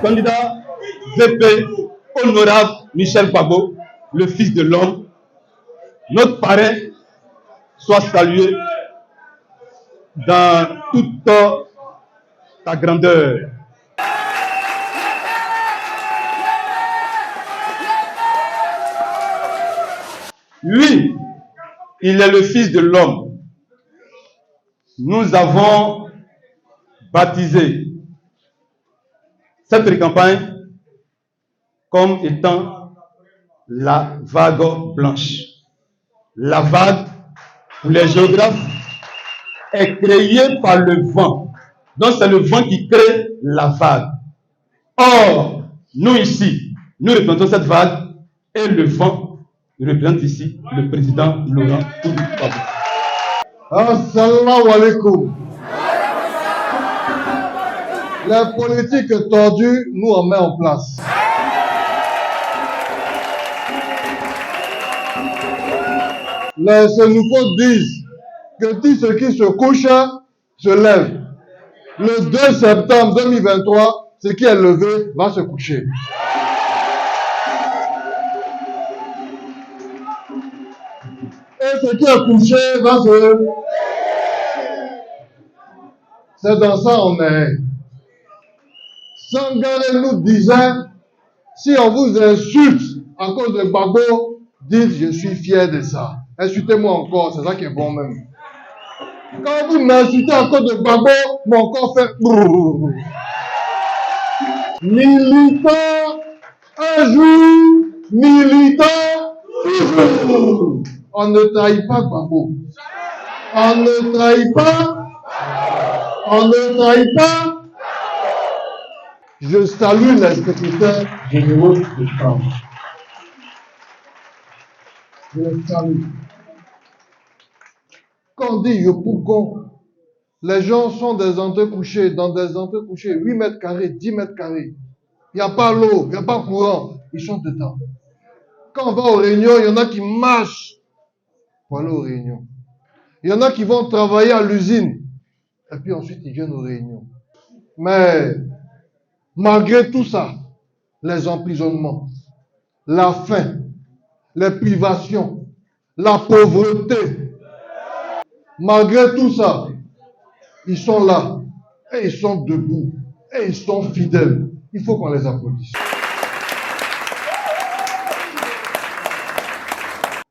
candidat VP honorable Michel Gbagbo, le fils de l'homme, notre parrain, soit salué dans toute ta grandeur. Oui, il est le fils de l'homme. Nous avons baptisé cette campagne comme étant la vague blanche. La vague, pour les géographes, est créée par le vent. Donc c'est le vent qui crée la vague. Or, nous ici, nous représentons cette vague et le vent représente ici le président Laurent Gbagbo. Assalamu alaikum. La politique tordue nous en met en place. Les nouveaux disent que tout ce qui se couche se lève. Le 2 septembre 2023, ce qui est levé va se coucher. Et ce qui est couché va se... C'est dans ça on est. Sangaré nous disait, si on vous insulte à cause de Gbagbo, dites je suis fier de ça. Insultez-moi encore, c'est ça qui est bon même. Quand vous m'insultez à cause de Gbagbo, mon corps fait... Militant, un jour, militant, toujours. On ne trahit pas Gbagbo. On ne trahit pas. On ne trahit pas. Je salue les secrétaires généraux de France. Je les salue. Quand on dit Yopougon, les gens sont des entrecouchés, dans des entrecouchés, 8 mètres carrés, 10 mètres carrés. Il n'y a pas l'eau, il n'y a pas courant. Ils sont dedans. Quand on va aux réunions, il y en a qui marchent pour aller aux réunions. Il y en a qui vont travailler à l'usine. Et puis ensuite, ils viennent aux réunions. Mais malgré tout ça, les emprisonnements, la faim, les privations, la pauvreté, malgré tout ça, ils sont là, et ils sont debout, et ils sont fidèles. Il faut qu'on les applaudisse.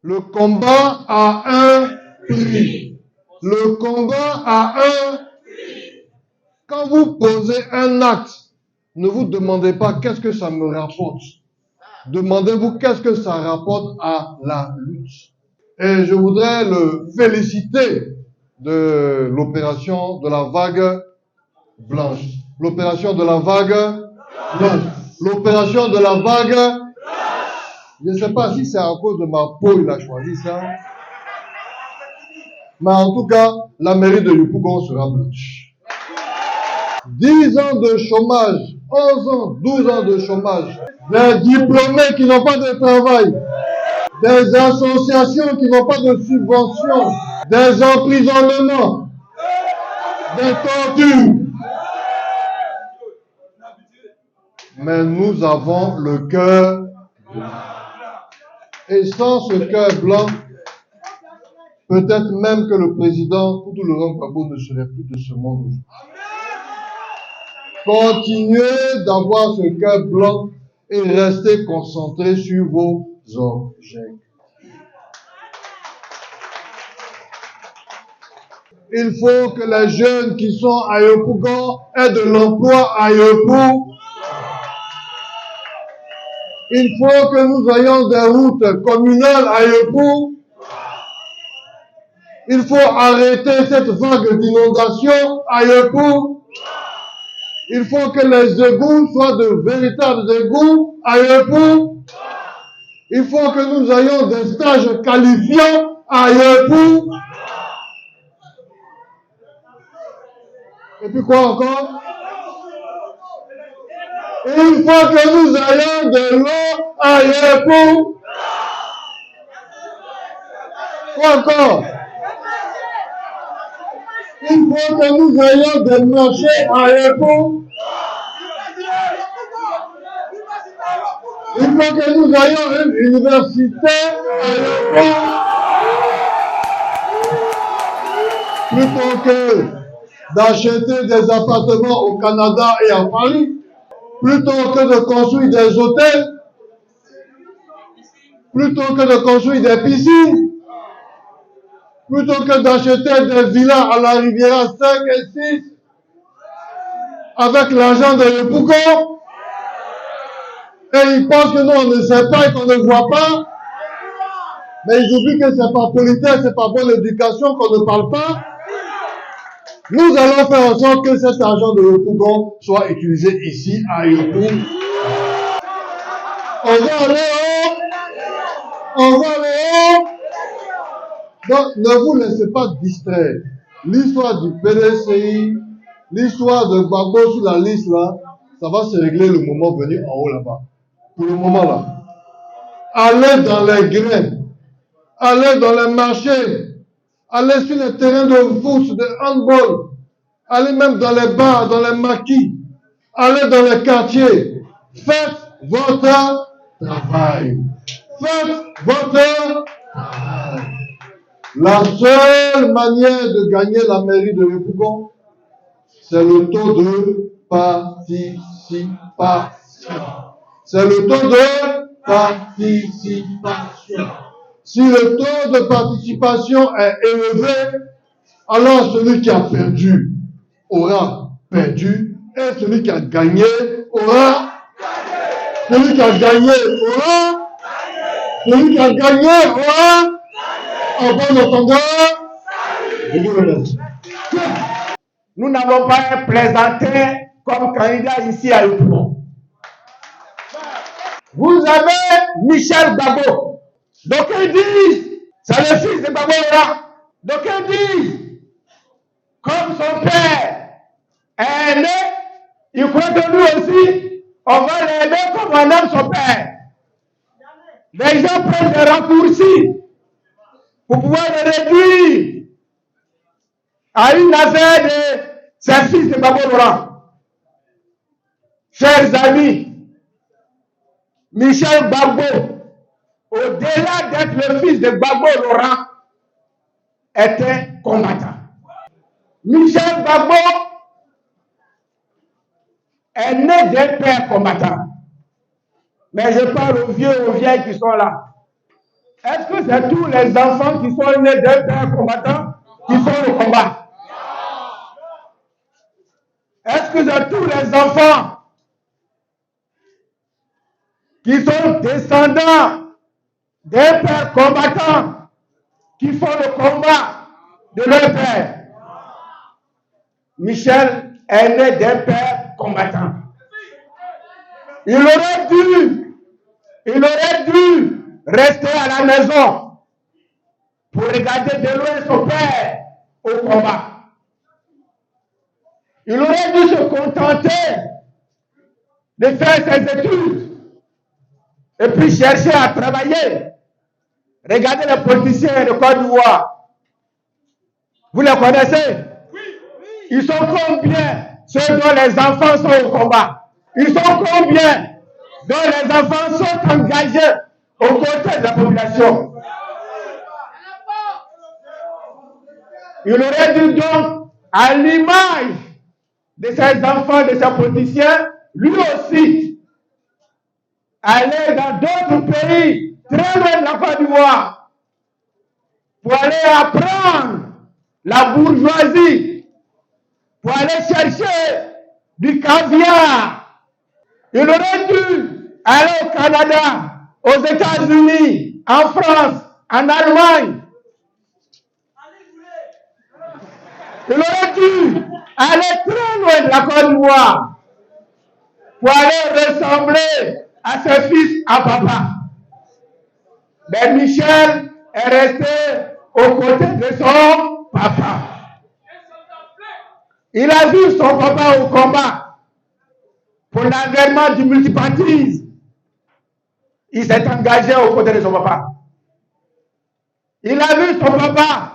Le combat a un prix. Le combat a un prix. Quand vous posez un acte, ne vous demandez pas qu'est-ce que ça me rapporte. Demandez-vous qu'est-ce que ça rapporte à la lutte. Et je voudrais le féliciter de l'opération de la vague blanche. L'opération de la vague blanche. L'opération de la vague blanche. Je ne sais pas si c'est à cause de ma peau il a choisi ça. Mais en tout cas, la mairie de Yopougon sera blanche. 10 ans de chômage, 11 ans, 12 ans de chômage. Des diplômés qui n'ont pas de travail. Des associations qui n'ont pas de subventions. Des emprisonnements. Des tortures. Mais nous avons le cœur blanc. Et sans ce cœur blanc, peut-être même que le président Koudou Laurent Gbagbo ne serait plus de ce monde aujourd'hui. Continuez d'avoir ce cœur blanc et restez concentrés sur vos objectifs. Il faut que les jeunes qui sont à Yopougon aient de l'emploi à Yopougon. Il faut que nous ayons des routes communales à Yopougon. Il faut arrêter cette vague d'inondation à Yopougon. Il faut que les égouts soient de véritables égouts à Yopougon. Il faut que nous ayons des stages qualifiants à Yopougon. Et puis quoi encore? Il faut que nous ayons de l'eau à Yopougon. Quoi encore? Il faut que nous ayons des marchés à Yopougon. Il faut que nous ayons une université à Yopougon. Plutôt que d'acheter des appartements au Canada et en Paris, plutôt que de construire des hôtels, plutôt que de construire des piscines, plutôt que d'acheter des villas à la Riviera 5 et 6, avec l'argent de Yopougon, et ils pensent que nous on ne sait pas et qu'on ne voit pas, mais ils oublient que c'est par politesse, c'est par bonne éducation qu'on ne parle pas. Nous allons faire en sorte que cet argent de Yopougon soit utilisé ici à Yopougon. On va aller haut. On va aller haut. Donc, ne vous laissez pas distraire. L'histoire du PDCI, l'histoire de Gbagbo sur la liste là, ça va se régler le moment venu en haut là-bas. Pour le moment là. Allez dans les graines. Allez dans les marchés. Allez sur les terrains de foot, de handball. Allez même dans les bars, dans les maquis. Allez dans les quartiers. Faites votre travail. Faites votre travail. La seule manière de gagner la mairie de Yopougon, c'est le taux de participation. C'est le taux de participation. Si le taux de participation est élevé, alors celui qui a perdu aura perdu et celui qui a gagné aura gagné. Celui qui a gagné aura gagné. Celui qui a gagné aura en bon entendeur. Nous n'avons pas présenté comme candidat ici à Yopougon. Vous avez Michel Gbagbo. Donc ils disent, c'est le fils de Gbagbo Laurent. Donc ils disent, comme son père est né, il croit que nous aussi, on va l'aider comme on aime son père. Les gens prennent des raccourcis pour pouvoir le réduire à une affaire de ses fils de Gbagbo Laurent. Chers amis, Michel Gbagbo, au-delà d'être le fils de Gbagbo Laurent, était combattant. Michel Gbagbo est né d'un père combattant. Mais je parle aux vieux, aux vieilles qui sont là. Est-ce que c'est tous les enfants qui sont nés d'un père combattant qui font le combat? Est-ce que c'est tous les enfants qui sont descendants d'un père combattant qui font le combat de leur père? Michel est né d'un père combattant. Il aurait dû rester à la maison pour regarder de loin son père au combat. Il aurait dû se contenter de faire ses études et puis chercher à travailler. Regardez les politiciens de Côte d'Ivoire. Vous les connaissez? Ils sont combien ceux dont les enfants sont au combat? Ils sont combien dont les enfants sont engagés aux côtés de la population? Il aurait dû donc, à l'image de ces enfants, de ces politiciens, lui aussi, aller dans d'autres pays, très loin de la Côte d'Ivoire, pour aller apprendre la bourgeoisie, pour aller chercher du caviar. Il aurait dû aller au Canada, aux États-Unis, en France, en Allemagne. Il aurait dû aller très loin de la Côte d'Ivoire pour aller ressembler à ses fils à papa. Mais Michel est resté aux côtés de son papa. Il a vu son papa au combat pour l'avènement du multipartisme. Il s'est engagé aux côtés de son papa. Il a vu son papa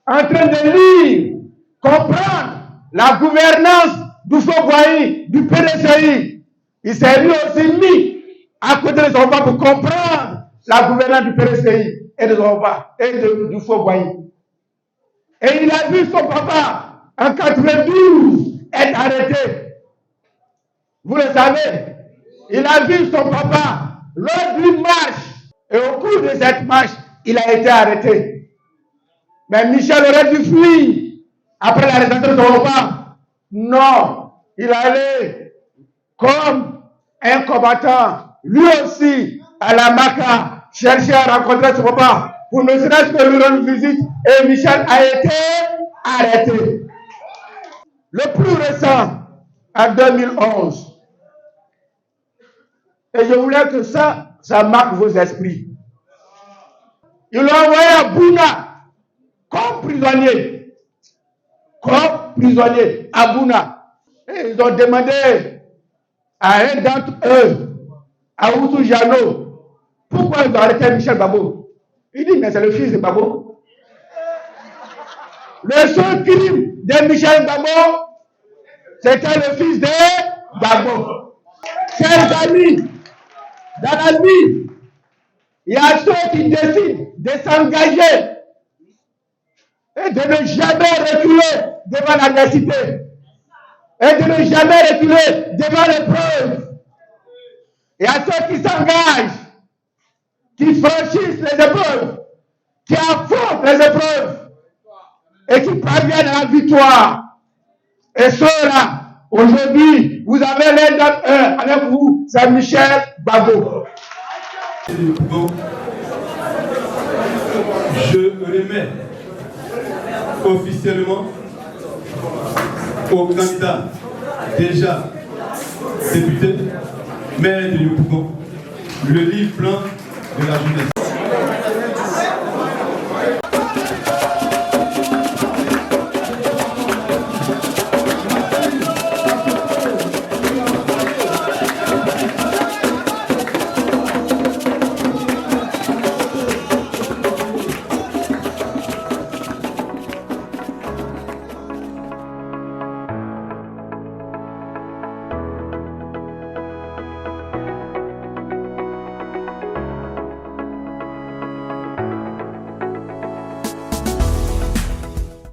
en train de lire, comprendre la gouvernance du Faux-Boigny, du PDCI. Il s'est lui aussi mis à côté de son papa pour comprendre la gouvernance du PRSI et de son papa et du Fort Boigny. Et il a vu son papa en 92 être arrêté. Vous le savez, il a vu son papa lors d'une marche. Et au cours de cette marche, il a été arrêté. Mais Michel aurait dû fuir après l'arrestation de son papa. Non, il allait comme un combattant, lui aussi, à la Maca, chercher à rencontrer son papa pour ne serait-ce que lui rendre visite. Et Michel a été arrêté. Le plus récent, en 2011. Et je voulais que ça marque vos esprits. Ils l'ont envoyé à Bouna comme prisonnier. Comme prisonnier à Bouna. Et ils ont demandé à un d'entre eux, à Oussou Jano, pourquoi ils ont arrêté Michel Gbagbo. Il dit, mais c'est le fils de Gbagbo. Le seul crime de Michel Gbagbo, c'était le fils de Gbagbo. Chers amis, dans la vie, il y a ceux qui décident de s'engager et de ne jamais reculer devant l'adversité et de ne jamais reculer devant l'épreuve. Il y a ceux qui s'engagent, qui franchissent les épreuves, qui affrontent les épreuves et qui parviennent à la victoire. Et ceux-là, aujourd'hui, vous avez l'un d'entre eux avec vous, c'est Michel Gbagbo. Je remets officiellement au candidat déjà député, maire de Yopougon, le livre blanc de la jeunesse.